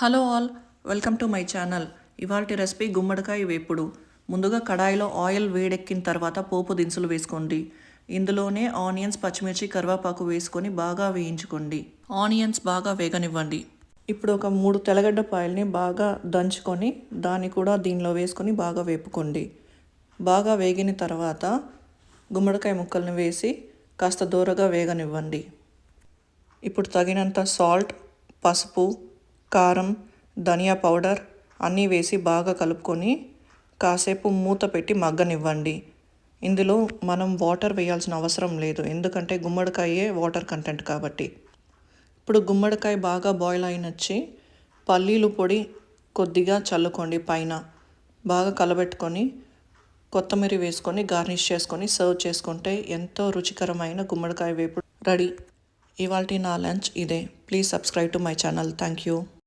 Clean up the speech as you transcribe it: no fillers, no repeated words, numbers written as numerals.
Hello all, welcome to my channel. ఇవాల్టి recipe గుమ్మడికాయ వేపుడు. ముందుగా కడాయిలో ఆయిల్ వేడెక్కిన తర్వాత పోపు దినుసులు వేసుకోండి. ఇందులోనే ఆనియన్స్, పచ్చిమిర్చి, కరివేపాకు వేసుకొని బాగా వేయించుకోండి. ఆనియన్స్ బాగా వేగనివ్వండి. ఇప్పుడు ఒక 3 తెల్లగడ్డపాయల్ని బాగా దంచుకొని దాన్ని కూడా దీనిలో వేసుకొని బాగా వేపుకోండి. బాగా వేగిన తర్వాత గుమ్మడికాయ ముక్కల్ని వేసి కాస్త దూరగా వేగనివ్వండి. ఇప్పుడు తగినంత సాల్ట్, పసుపు, కారం, ధనియా పౌడర్ అన్నీ వేసి బాగా కలుపుకొని కాసేపు మూత పెట్టి మగ్గనివ్వండి. ఇందులో మనం వాటర్ వేయాల్సిన అవసరం లేదు, ఎందుకంటే గుమ్మడికాయే వాటర్ కంటెంట్ కాబట్టి. ఇప్పుడు గుమ్మడికాయ బాగా బాయిల్ అయినచ్చి పల్లీలు పొడి కొద్దిగా చల్లుకోండి పైన. బాగా కలబెట్టుకొని కొత్తిమీర వేసుకొని గార్నిష్ చేసుకొని సర్వ్ చేసుకుంటే ఎంతో రుచికరమైన గుమ్మడికాయ వేపుడు రెడీ. ఇవాల్టి నా లంచ్ ఇదే. Please subscribe to my channel. Thank you.